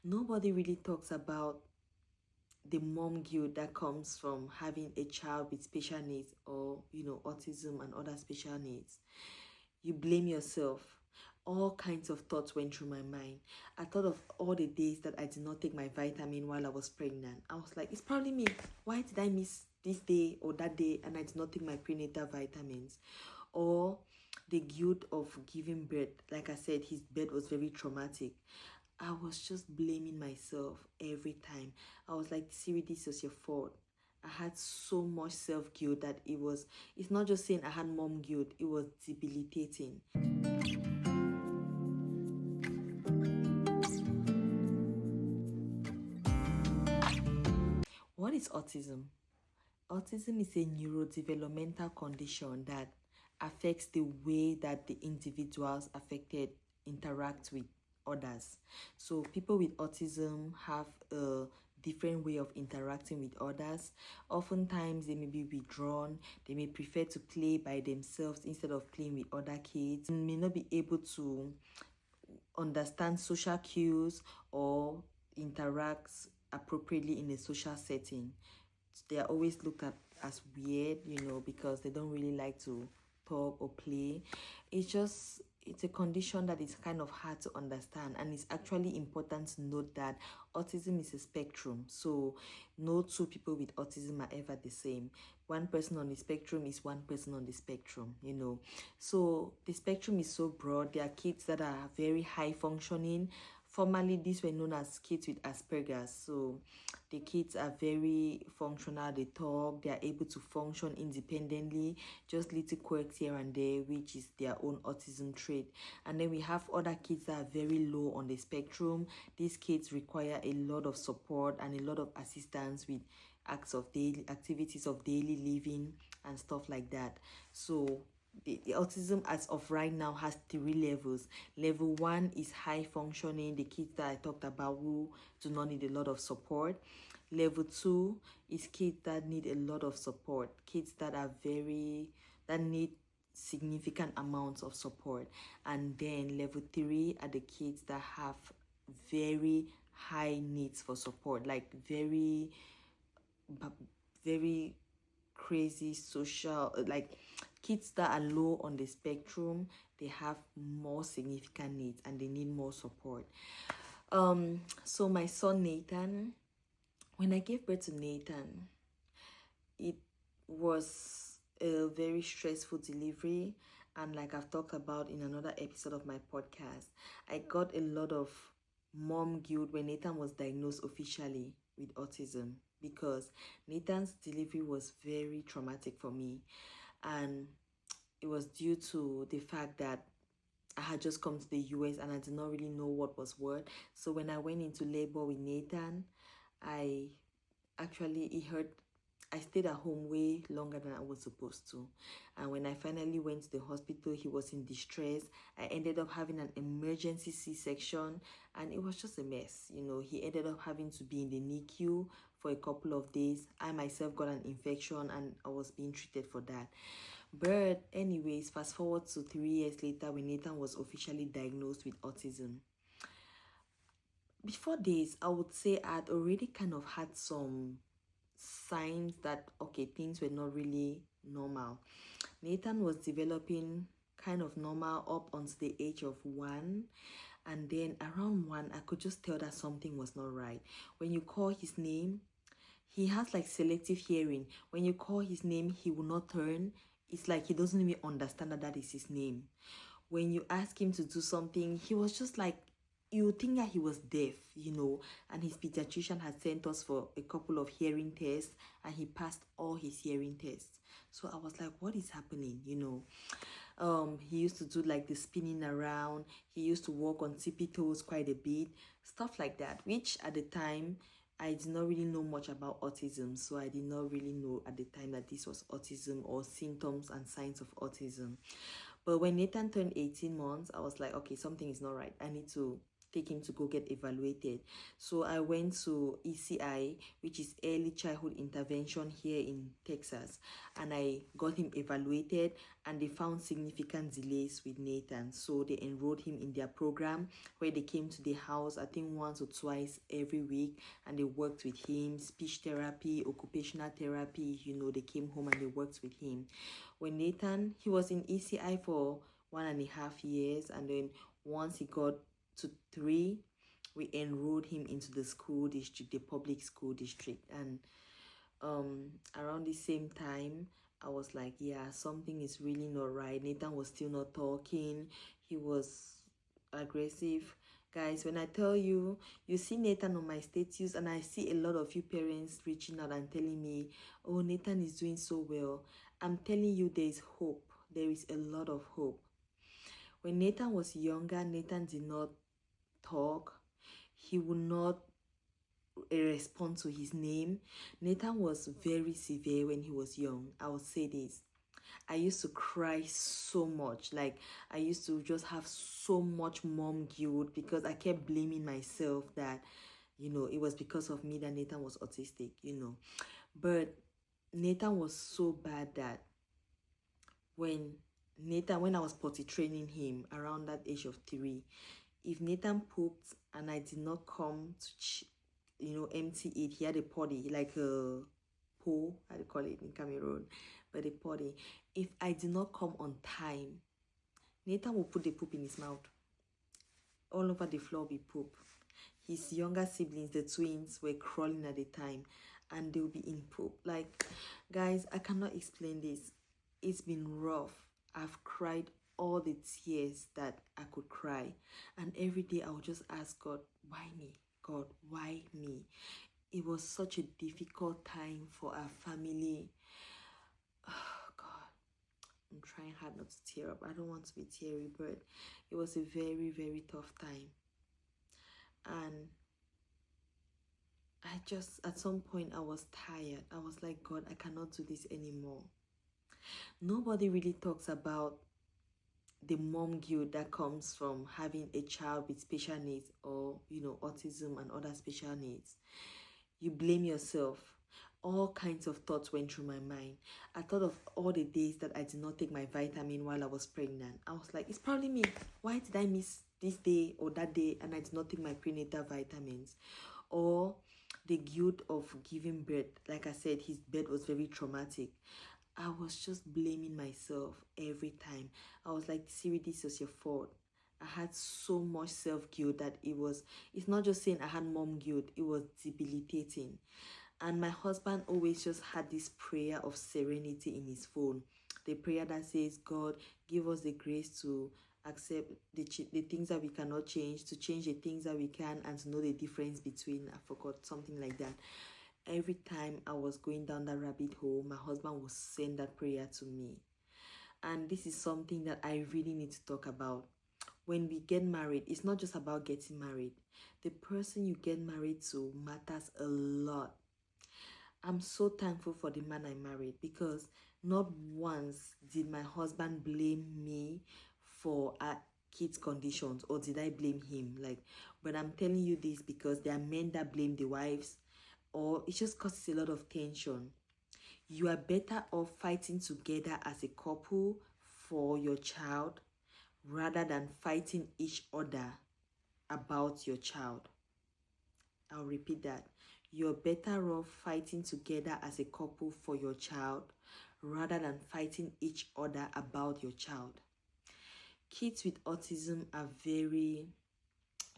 Nobody really talks about the mom guilt that comes from having a child with special needs, or autism and other special needs. You blame yourself. All kinds of thoughts went through my mind. I thought of all the days that I did not take my vitamin while I was pregnant. I was like, it's probably me. Why did I miss this day or that day and I did not take my prenatal vitamins? Or the guilt of giving birth. Like I said, his birth was very traumatic. I was just blaming myself every time. I was like, Siri, this was your fault. I had so much self-guilt that it's not just saying I had mom guilt, it was debilitating. What is autism? Autism is a neurodevelopmental condition that affects the way that the individuals affected interact with others. So people with autism have a different way of interacting with others. Oftentimes they may be withdrawn, they may prefer to play by themselves instead of playing with other kids, they may not be able to understand social cues or interact appropriately in a social setting. They are always looked at as weird, because they don't really like to talk or play. It's a condition that is kind of hard to understand, and it's actually important to note that autism is a spectrum. So no two people with autism are ever the same. One person on the spectrum is one person on the spectrum, So the spectrum is so broad. There are kids that are very high functioning. Formerly, these were known as kids with Asperger's. So the kids are very functional, they talk, they are able to function independently, just little quirks here and there, which is their own autism trait. And then we have other kids that are very low on the spectrum. These kids require a lot of support and a lot of assistance with activities of daily living and stuff like that. So the autism as of right now has 3 levels. Level 1 is high functioning, the kids that I talked about who do not need a lot of support. Level 2 is kids that need a lot of support, kids that need significant amounts of support. And then level 3 are the kids that have very high needs for support, like very crazy social, like kids that are low on the spectrum, they have more significant needs and they need more support. So my son Nathan, when I gave birth to Nathan, it was a very stressful delivery, and like I've talked about in another episode of my podcast, I got a lot of mom guilt when Nathan was diagnosed officially with autism, because Nathan's delivery was very traumatic for me, and it was due to the fact that I had just come to the US and I did not really know what was what. So when I went into labor with Nathan, I stayed at home way longer than I was supposed to. And when I finally went to the hospital, he was in distress. I ended up having an emergency C-section, and it was just a mess. He ended up having to be in the NICU for a couple of days. I myself got an infection and I was being treated for that. But anyways, fast forward to 3 years later when Nathan was officially diagnosed with autism. Before this, I would say I'd already kind of had some signs that, okay, things were not really normal. Nathan was developing kind of normal up until the age of 1. And then around 1, I could just tell that something was not right. When you call his name, he has like selective hearing. When you call his name, he will not turn. It's like he doesn't even understand that is his name. When you ask him to do something, he was just like, you would think that he was deaf, and his pediatrician had sent us for a couple of hearing tests, and he passed all his hearing tests. So I was like, what is happening, He used to do like the spinning around. He used to walk on tippy toes quite a bit, stuff like that, which at the time, I did not really know much about autism. So I did not really know at the time that this was autism or symptoms and signs of autism. But when Nathan turned 18 months, I was like, okay, something is not right. I need to take him to go get evaluated. So I went to ECI, which is Early Childhood Intervention here in Texas, and I got him evaluated, and they found significant delays with Nathan. So they enrolled him in their program where they came to the house, I think once or twice every week, and they worked with him, speech therapy, occupational therapy, they came home and they worked with him. When Nathan, he was in ECI for 1.5 years, and then once he got to 3, we enrolled him into the school district, the public school district. And around the same time, I was like, yeah, something is really not right. Nathan was still not talking. He was aggressive. Guys, when I tell you, you see Nathan on my status, and I see a lot of you parents reaching out and telling me, oh, Nathan is doing so well. I'm telling you, there is hope. There is a lot of hope. When Nathan was younger, Nathan did not talk. He would not respond to his name. Nathan was very severe when he was young. I would say this. I used to cry so much. Like, I used to just have so much mom guilt because I kept blaming myself that, it was because of me that Nathan was autistic, But Nathan was so bad that when I was potty training him around that age of 3, if Nathan pooped and I did not come to, empty it, he had a potty, like a po, how do you call it in Cameroon, but a potty. If I did not come on time, Nathan will put the poop in his mouth. All over the floor be poop. His younger siblings, the twins, were crawling at the time, and they'll be in poop. Like, guys, I cannot explain this. It's been rough. I've cried all the tears that I could cry, and every day I would just ask God, why me? God, why me? It was such a difficult time for our family. Oh God, I'm trying hard not to tear up. I don't want to be teary, but it was a very, very tough time. And I just, at some point, I was tired. I was like, God, I cannot do this anymore. Nobody really talks about the mom guilt that comes from having a child with special needs, or, autism and other special needs. You blame yourself. All kinds of thoughts went through my mind. I thought of all the days that I did not take my vitamin while I was pregnant. I was like, it's probably me. Why did I miss this day or that day and I did not take my prenatal vitamins? Or the guilt of giving birth. Like I said, his birth was very traumatic. I was just blaming myself every time. I was like, Siri, this was your fault. I had so much self-guilt that it's not just saying I had mom guilt, it was debilitating. And my husband always just had this prayer of serenity in his phone. The prayer that says, God, give us the grace to accept the things that we cannot change, to change the things that we can, and to know the difference between, I forgot, something like that. Every time I was going down that rabbit hole, my husband would send that prayer to me. And this is something that I really need to talk about. When we get married, it's not just about getting married. The person you get married to matters a lot. I'm so thankful for the man I married, because not once did my husband blame me for our kids' conditions, or did I blame him. But I'm telling you this because there are men that blame the wives, or it just causes a lot of tension. You are better off fighting together as a couple for your child rather than fighting each other about your child. I'll repeat that. You're better off fighting together as a couple for your child rather than fighting each other about your child. Kids with autism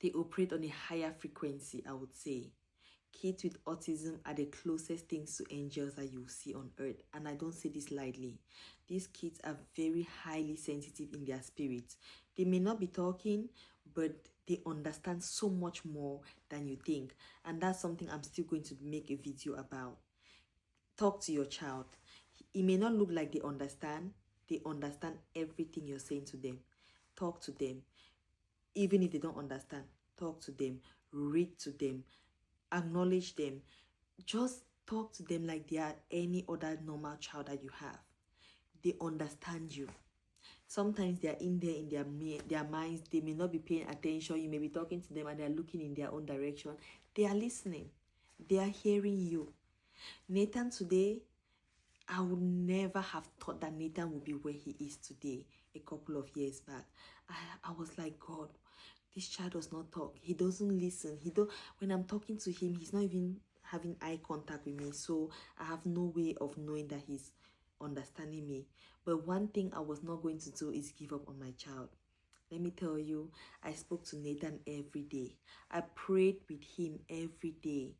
they operate on a higher frequency, I would say. Kids with autism are the closest things to angels that you see on earth, and I don't say this lightly. These kids are very highly sensitive in their spirits. They may not be talking, but they understand so much more than you think, and that's something I'm still going to make a video about. Talk to your child. It may not look like they understand everything you're saying to them. Talk to them. Even if they don't understand, talk to them, read to them, acknowledge them. Just talk to them like they are any other normal child that you have. They understand you. Sometimes they are in there in their minds. They may not be paying attention. You may be talking to them and they are looking in their own direction. They are listening. They are hearing you. Nathan today, I would never have thought that Nathan would be where he is today a couple of years back. I was like, God, this child does not talk. He doesn't listen. When I'm talking to him, he's not even having eye contact with me. So I have no way of knowing that he's understanding me. But one thing I was not going to do is give up on my child. Let me tell you, I spoke to Nathan every day. I prayed with him every day.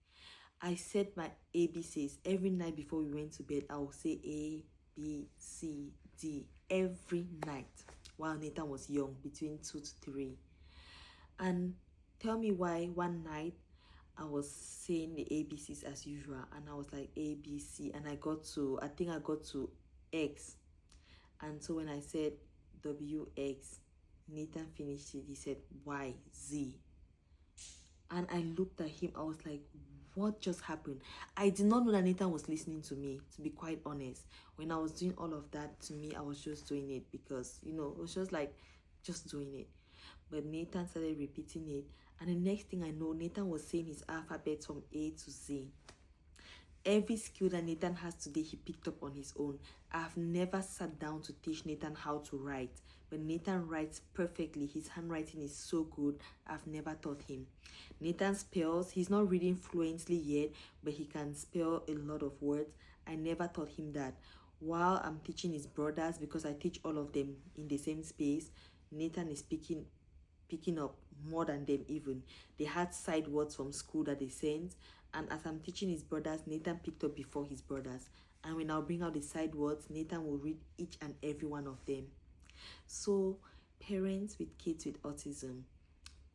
I said my ABCs every night before we went to bed. I would say A, B, C, D every night while Nathan was young, between 2 to 3. And tell me why one night I was saying the ABCs as usual, and I was like ABC, and I think I got to X. And so when I said WX, Nathan finished it. He said YZ. And I looked at him. I was like, what just happened? I did not know that Nathan was listening to me, to be quite honest. When I was doing all of that, to me, I was just doing it because, it was just like, just doing it. But Nathan started repeating it. And the next thing I know, Nathan was saying his alphabet from A to Z. Every skill that Nathan has today, he picked up on his own. I've never sat down to teach Nathan how to write. But Nathan writes perfectly. His handwriting is so good. I've never taught him. Nathan spells. He's not reading fluently yet, but he can spell a lot of words. I never taught him that. While I'm teaching his brothers, because I teach all of them in the same space, Nathan is picking up more than them even. They had side words from school that they sent, and as I'm teaching his brothers, Nathan picked up before his brothers. And when I'll bring out the side words, Nathan will read each and every one of them. So parents with kids with autism,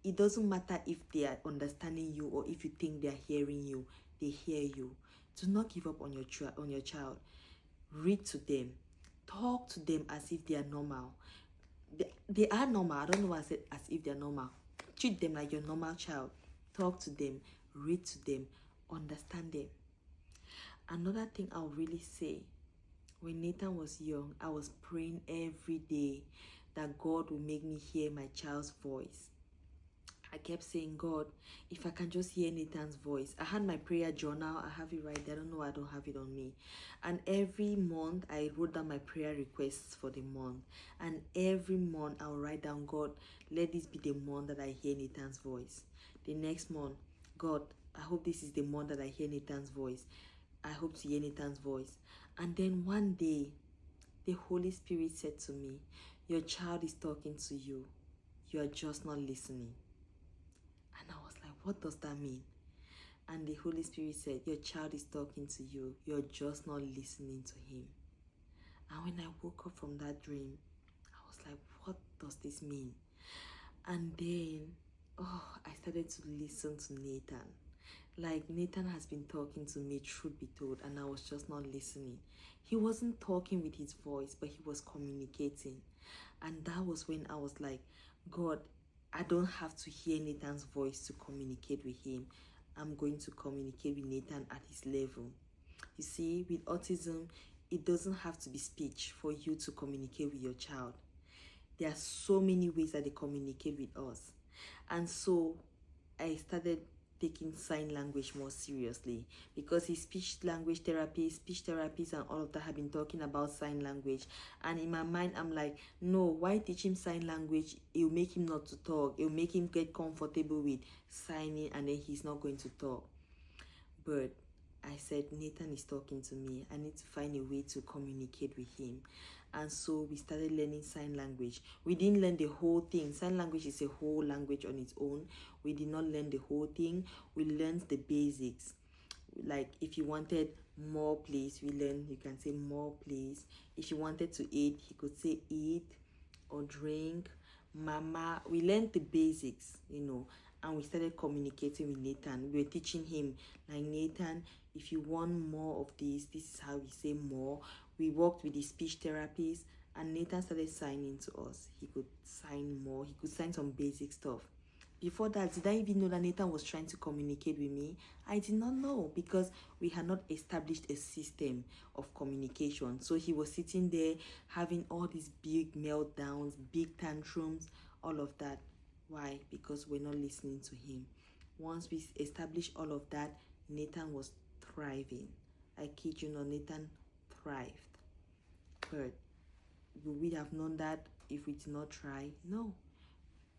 it doesn't matter if they are understanding you or if you think they are hearing you, they hear you. Do not give up on your child. Read to them. Talk to them as if they are normal. They are normal. I don't know why I said as if they're normal. Treat them like your normal child. Talk to them. Read to them. Understand them. Another thing I'll really say, when Nathan was young, I was praying every day that God will make me hear my child's voice. I kept saying, God, if I can just hear Nathan's voice. I had my prayer journal. I have it right there. I don't know why I don't have it on me. And every month, I wrote down my prayer requests for the month. And every month, I'll write down, God, let this be the month that I hear Nathan's voice. The next month, God, I hope this is the month that I hear Nathan's voice. I hope to hear Nathan's voice. And then one day, the Holy Spirit said to me, your child is talking to you. You are just not listening. And I was like, what does that mean? And the Holy Spirit said, your child is talking to you. You're just not listening to him. And when I woke up from that dream, I was like, what does this mean? And then, I started to listen to Nathan. Like, Nathan has been talking to me, truth be told, and I was just not listening. He wasn't talking with his voice, but he was communicating. And that was when I was like, God, I don't have to hear Nathan's voice to communicate with him. I'm going to communicate with Nathan at his level. You see, with autism, it doesn't have to be speech for you to communicate with your child. There are so many ways that they communicate with us. And so I started taking sign language more seriously, because his speech therapists and all of that have been talking about sign language. And in my mind, I'm like, no, why teach him sign language? It'll make him not to talk. It'll make him get comfortable with signing, and then he's not going to talk. But I said, Nathan is talking to me. I need to find a way to communicate with him. And so we started learning sign language. We didn't learn the whole thing. Sign language is a whole language on its own. We did not learn the whole thing. We learned the basics. Like, if you wanted more, please, you can say more, please. If you wanted to eat, he could say eat or drink, mama. We learned the basics, and we started communicating with Nathan. We were teaching him, like, Nathan, if you want more of this is how we say more. We worked with the speech therapist, and Nathan started signing to us. He could sign more. He could sign some basic stuff. Before that, did I even know that Nathan was trying to communicate with me? I did not know, because we had not established a system of communication. So he was sitting there having all these big meltdowns, big tantrums, all of that. Why? Because we're not listening to him. Once we established all of that, Nathan was thriving. I kid you not, Nathan thrived. But would we have known that if we did not try? No.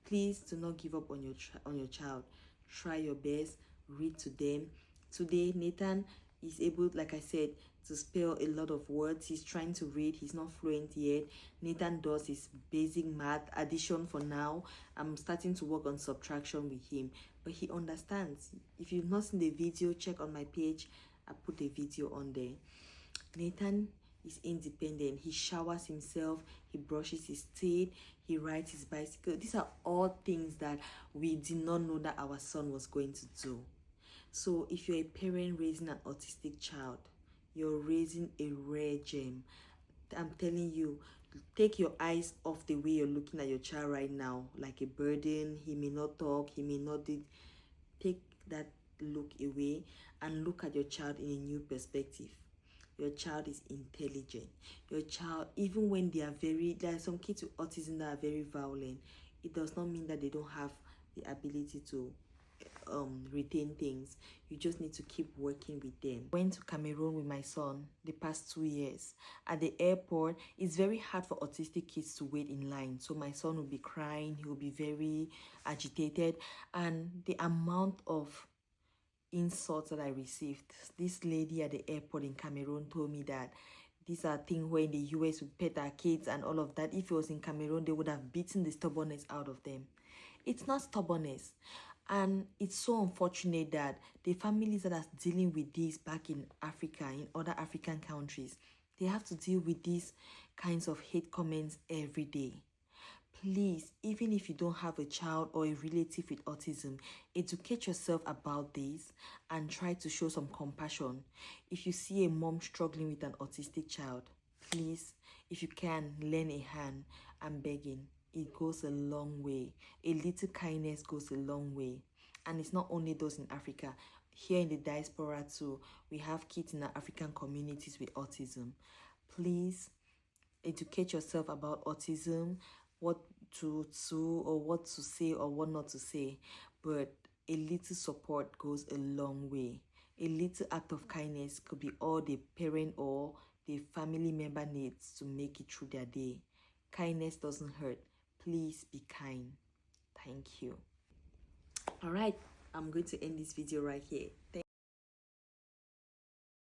Please do not give up on your child. Try your best. Read to them. Today, Nathan is able, like I said, to spell a lot of words. He's trying to read. He's not fluent yet. Nathan does his basic math, addition for now. I'm starting to work on subtraction with him, but he understands. If you've not seen the video, check on my page. I put the video on there. Nathan is independent. He showers himself, he brushes his teeth, he rides his bicycle. These are all things that we did not know that our son was going to do. So if you're a parent raising an autistic child, you're raising a rare gem. I'm telling you, take your eyes off the way you're looking at your child right now, like a burden. He may not talk, he may not do. Take that look away and look at your child in a new perspective. Your child is intelligent. Your child, even when there are some kids with autism that are very violent, it does not mean that they don't have the ability to retain things. You just need to keep working with them. I went to Cameroon with my son the past 2 years. At the airport, it's very hard for autistic kids to wait in line. So my son will be crying, he will be very agitated, and the amount of insults that I received. This lady at the airport in Cameroon told me that these are things where in the US we pet our kids and all of that. If it was in Cameroon, they would have beaten the stubbornness out of them. It's not stubbornness. And it's so unfortunate that the families that are dealing with this back in Africa, in other African countries, they have to deal with these kinds of hate comments every day. Please, even if you don't have a child or a relative with autism, educate yourself about this and try to show some compassion. If you see a mom struggling with an autistic child, please, if you can, lend a hand. I'm begging. It goes a long way. A little kindness goes a long way. And it's not only those in Africa. Here in the diaspora too, we have kids in our African communities with autism. Please, educate yourself about autism, what to do or what to say or what not to say. But a little support goes a long way. A little act of kindness could be all the parent or the family member needs to make it through their day. Kindness doesn't hurt. Please be kind. Thank you. All right, I'm going to end this video right here.